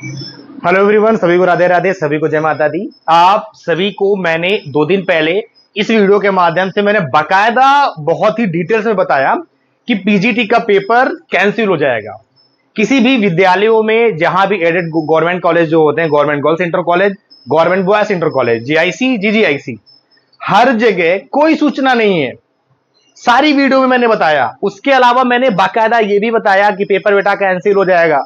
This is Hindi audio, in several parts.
हेलो एवरीवन, सभी को राधे राधे, सभी को जय माता दी। आप सभी को मैंने 2 दिन पहले इस वीडियो के माध्यम से मैंने बकायदा बहुत ही डिटेल्स में बताया कि पीजीटी का पेपर कैंसिल हो जाएगा। किसी भी विद्यालयों में जहां भी एडेड गवर्नमेंट कॉलेज जो होते हैं, government girls inter college, government boys inter college, GIC, GGIC, हर जगह कोई सूचना नहीं है। सारी वीडियो में मैंने बताया। उसके अलावा मैंने बाकायदा ये भी बताया कि पेपर बेटा कैंसिल हो जाएगा,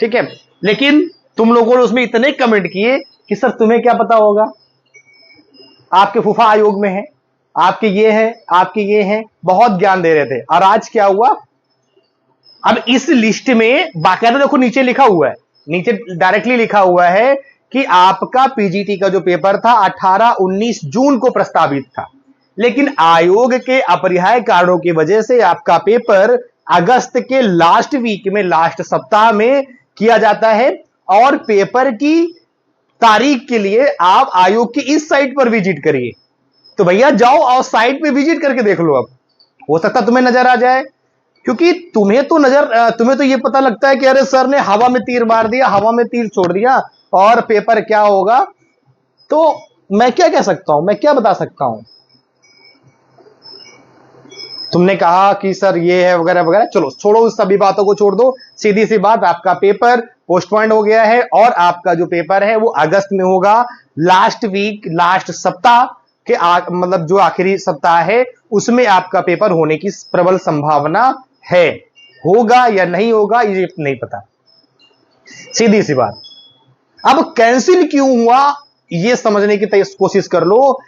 ठीक है। लेकिन तुम लोगों ने उसमें इतने कमेंट किए कि सर तुम्हें क्या पता होगा, आपके फूफा आयोग में है, आपके ये है, आपके ये हैं, बहुत ज्ञान दे रहे थे। और आज क्या हुआ? अब इस लिस्ट में बाकायदा देखो नीचे लिखा हुआ है, नीचे डायरेक्टली लिखा हुआ है कि आपका पीजीटी का जो पेपर था 18-19 जून को प्रस्तावित था, लेकिन आयोग के अपरिहार्य कारणों की वजह से आपका पेपर अगस्त के लास्ट वीक में, लास्ट सप्ताह में किया जाता है। और पेपर की तारीख के लिए आप आयोग की इस साइट पर विजिट करिए। तो भैया जाओ और साइट पे विजिट करके देख लो। अब हो सकता तुम्हें नजर आ जाए, क्योंकि तुम्हें तो ये पता लगता है कि अरे सर ने हवा में तीर मार दिया, हवा में तीर छोड़ दिया और पेपर क्या होगा। तो मैं क्या कह सकता हूं, मैं क्या बता सकता हूं? तुमने कहा कि सर ये है वगैरह वगैरह, चलो छोड़ो, उस सभी बातों को छोड़ दो। सीधी सी बात, आपका पेपर पोस्टपोन्ड हो गया है और आपका जो पेपर है वो अगस्त में होगा। लास्ट वीक, लास्ट सप्ताह के मतलब जो आखिरी सप्ताह है उसमें आपका पेपर होने की प्रबल संभावना है। होगा या नहीं होगा ये नहीं पता, सीधी सी बात। अब कैंसिल क्यों हुआ ये समझने की कोशिश कर लो।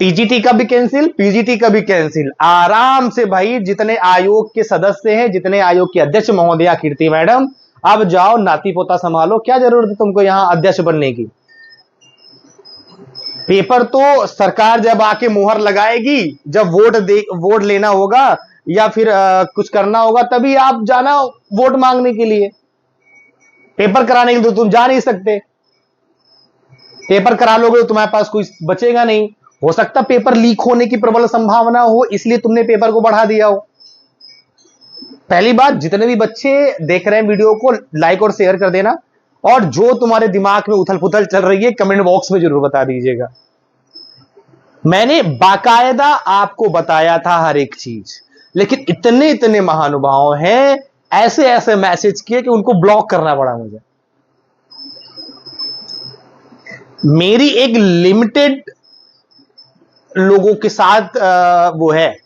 टीजीटी का भी कैंसिल, पीजीटी का भी कैंसिल। आराम से भाई, जितने आयोग के सदस्य हैं, जितने आयोग के अध्यक्ष महोदया कीर्ति मैडम, अब जाओ नाती पोता संभालो। क्या जरूरत है तुमको यहां अध्यक्ष बनने की? पेपर तो सरकार जब आके मुहर लगाएगी, जब वोट लेना होगा या फिर कुछ करना होगा, तभी आप जाना वोट मांगने के लिए। पेपर कराने के लिए तो तुम जा नहीं सकते। पेपर करा लोगे तो तुम्हारे पास कोई बचेगा नहीं। हो सकता पेपर लीक होने की प्रबल संभावना हो, इसलिए तुमने पेपर को बढ़ा दिया हो। पहली बात, जितने भी बच्चे देख रहे हैं वीडियो को, लाइक और शेयर कर देना। और जो तुम्हारे दिमाग में उथल पुथल चल रही है कमेंट बॉक्स में जरूर बता दीजिएगा। मैंने बाकायदा आपको बताया था हर एक चीज, लेकिन इतने इतने महानुभाव हैं, ऐसे ऐसे मैसेज किए कि उनको ब्लॉक करना पड़ा मुझे। मेरी एक लिमिटेड लोगों के साथ वो है,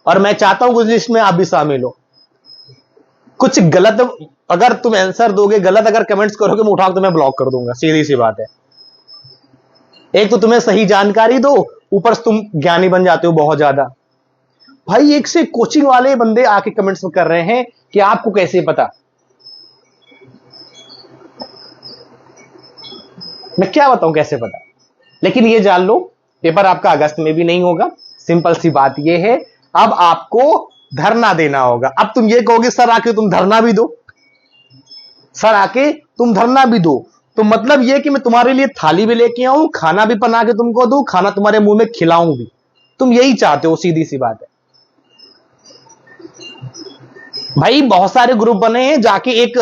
और मैं चाहता हूं कि उस लिस्ट में आप भी शामिल हो। कुछ गलत अगर तुम आंसर दोगे, गलत अगर कमेंट्स करोगे, मैं उठा के तुम्हें ब्लॉक कर दूंगा। सीधी सी बात है। एक तो तुम्हें सही जानकारी दो, ऊपर से तुम ज्ञानी बन जाते हो बहुत ज्यादा। भाई एक से कोचिंग वाले बंदे आके कमेंट्स में कर रहे हैं कि आपको कैसे पता। मैं क्या बताऊं कैसे पता, लेकिन ये जान लो पेपर आपका अगस्त में भी नहीं होगा। सिंपल सी बात ये है। अब आपको धरना देना होगा। अब तुम ये कहोगे सर आके तुम धरना भी दो, सर आके तुम धरना भी दो, तो मतलब ये कि मैं तुम्हारे लिए थाली भी लेके आऊं, खाना भी बना के तुमको दूं, खाना तुम्हारे मुंह में खिलाऊं भी। तुम यही चाहते हो, सीधी सी बात है। भाई बहुत सारे ग्रुप बने हैं, जाके एक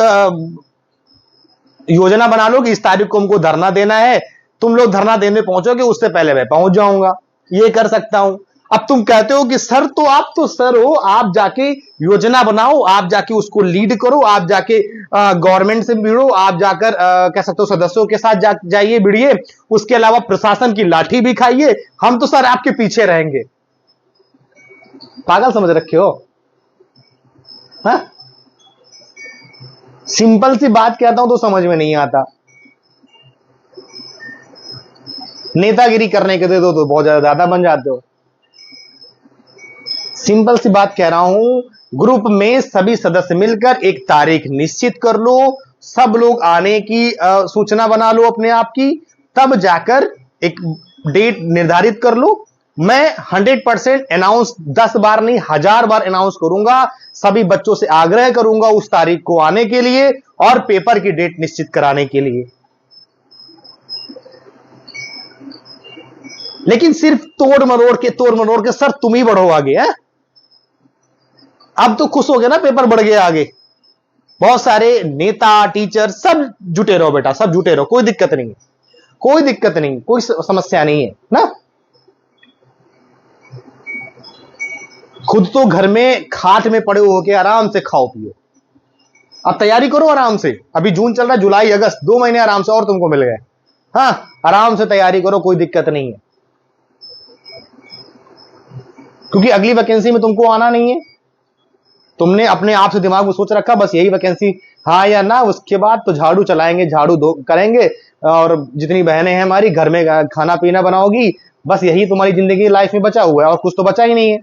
योजना बना लो कि इस तारीख को हमको धरना देना है। तुम लोग धरना देने पहुंचोगे, उससे पहले मैं पहुंच जाऊंगा। ये कर सकता हूं। अब तुम कहते हो कि सर, तो आप तो सर हो, आप जाके योजना बनाओ, आप जाके उसको लीड करो, आप जाके गवर्नमेंट से मिलो, आप जाकर कह सकते हो सदस्यों के साथ जाइए, भिड़िए, उसके अलावा प्रशासन की लाठी भी खाइए। हम तो सर आपके पीछे रहेंगे। पागल समझ रखे हो? हाँ? सिंपल सी बात कहता हूं तो समझ में नहीं आता। नेतागिरी करने के दे दो तो बहुत ज्यादा बन जाते हो। सिंपल सी बात कह रहा हूं, ग्रुप में सभी सदस्य मिलकर एक तारीख निश्चित कर लो, सब लोग आने की सूचना बना लो अपने आप की, तब जाकर एक डेट निर्धारित कर लो। मैं 100% अनाउंस 10 बार नहीं 1000 बार अनाउंस करूंगा। सभी बच्चों से आग्रह करूंगा उस तारीख को आने के लिए और पेपर की डेट निश्चित कराने के लिए। लेकिन सिर्फ तोड़ मरोड़ के सर तुम ही बढ़ो आगे है। अब तो खुश हो गए ना, पेपर बढ़ गया आगे। बहुत सारे नेता, टीचर सब जुटे रहो बेटा, सब जुटे रहो, कोई दिक्कत नहीं है, कोई दिक्कत नहीं, कोई समस्या नहीं है ना। खुद तो घर में खाट में पड़े हो के आराम से खाओ पियो, अब तैयारी करो आराम से। अभी जून चल रहा है, जुलाई अगस्त 2 महीने आराम से और तुमको मिल गए। हाँ, आराम से तैयारी करो, कोई दिक्कत नहीं है, क्योंकि अगली वैकेंसी में तुमको आना नहीं है। तुमने अपने आप से दिमाग में सोच रखा बस यही वैकेंसी, हाँ या ना, उसके बाद तो झाड़ू चलाएंगे, झाड़ू दो करेंगे, और जितनी बहनें हैं हमारी घर में खाना पीना बनाओगी, बस यही तुम्हारी जिंदगी लाइफ में बचा हुआ है, और कुछ तो बचा ही नहीं है।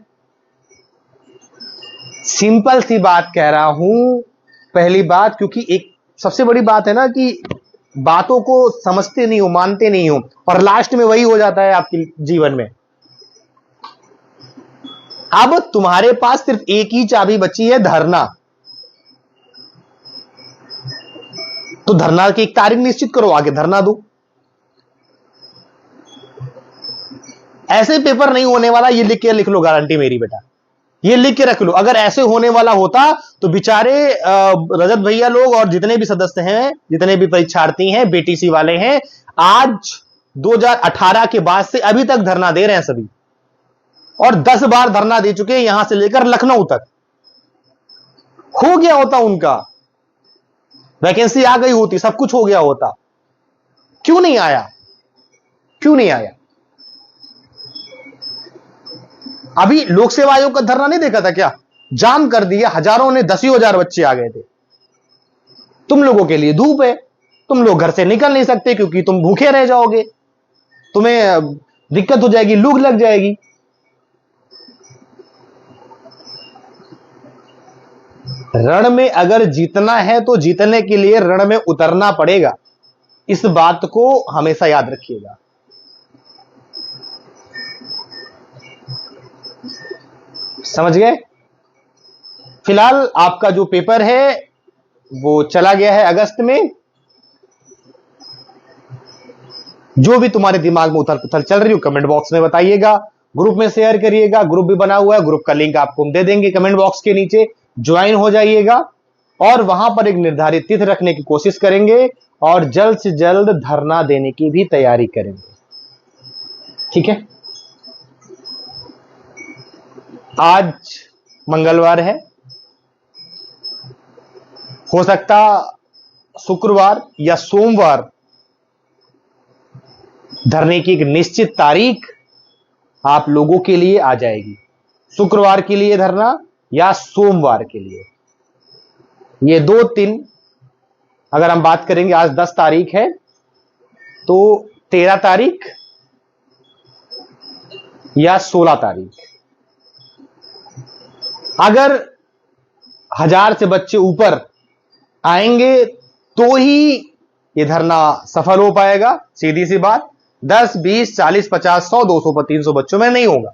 सिंपल सी बात कह रहा हूं, पहली बात, क्योंकि एक सबसे बड़ी बात है ना कि बातों को समझते नहीं हो, मानते नहीं हो, और लास्ट में वही हो जाता है आपके जीवन में। अब तुम्हारे पास सिर्फ एक ही चाबी बची है, धरना। तो धरना की एक तारीख निश्चित करो, आगे धरना दो। ऐसे पेपर नहीं होने वाला, ये लिख लो, गारंटी मेरी बेटा, ये लिख के रख लो। अगर ऐसे होने वाला होता तो बेचारे रजत भैया लोग और जितने भी सदस्य हैं, जितने भी परीक्षार्थी हैं, बीटीसी वाले हैं, आज 2018 के बाद से अभी तक धरना दे रहे हैं सभी, और 10 बार धरना दे चुके हैं, यहां से लेकर लखनऊ तक। हो गया होता उनका, वैकेंसी आ गई होती, सब कुछ हो गया होता। क्यों नहीं आया, क्यों नहीं आया? अभी लोक सेवा आयोग का धरना नहीं देखा था क्या? जाम कर दिया, हजारों ने, 10,000 बच्चे आ गए थे। तुम लोगों के लिए धूप है, तुम लोग घर से निकल नहीं सकते क्योंकि तुम भूखे रह जाओगे, तुम्हें दिक्कत हो जाएगी, लू लग जाएगी। रण में अगर जीतना है तो जीतने के लिए रण में उतरना पड़ेगा, इस बात को हमेशा याद रखिएगा। समझ गए? फिलहाल आपका जो पेपर है वो चला गया है अगस्त में। जो भी तुम्हारे दिमाग में उथल पुथल चल रही हो कमेंट बॉक्स में बताइएगा, ग्रुप में शेयर करिएगा, ग्रुप भी बना हुआ है, ग्रुप का लिंक आपको हम दे देंगे कमेंट बॉक्स के नीचे, ज्वाइन हो जाइएगा, और वहां पर एक निर्धारित तिथि रखने की कोशिश करेंगे, और जल्द से जल्द धरना देने की भी तैयारी करेंगे। ठीक है? आज मंगलवार है, हो सकता शुक्रवार या सोमवार धरने की एक निश्चित तारीख आप लोगों के लिए आ जाएगी। शुक्रवार के लिए धरना या सोमवार के लिए, ये 2-3, अगर हम बात करेंगे, आज 10 तारीख है तो 13 तारीख या 16 तारीख, अगर 1000 से बच्चे ऊपर आएंगे तो ही ये धरना सफल हो पाएगा। सीधी सी बात, 10, 20, 40, 50, 100, 200, 300 बच्चों में नहीं होगा।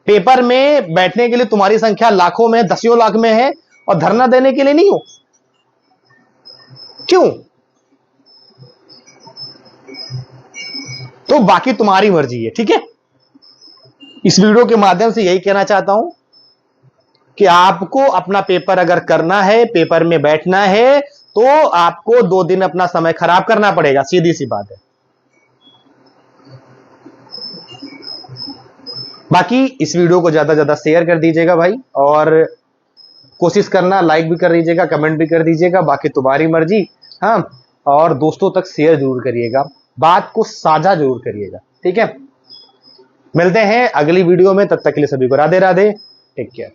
पेपर में बैठने के लिए तुम्हारी संख्या लाखों में, 10 लाख में है, और धरना देने के लिए नहीं हो। क्यों? तो बाकी तुम्हारी मर्जी है। ठीक है? इस वीडियो के माध्यम से यही कहना चाहता हूं कि आपको अपना पेपर अगर करना है, पेपर में बैठना है, तो आपको 2 दिन अपना समय खराब करना पड़ेगा, सीधी सी बात है। बाकी इस वीडियो को ज्यादा से ज्यादा शेयर कर दीजिएगा भाई, और कोशिश करना लाइक भी कर दीजिएगा, कमेंट भी कर दीजिएगा, बाकी तुम्हारी मर्जी। हाँ, और दोस्तों तक शेयर जरूर करिएगा, बात को साझा जरूर करिएगा। ठीक है? मिलते हैं अगली वीडियो में, तब तक के लिए सभी को राधे राधे, टेक केयर।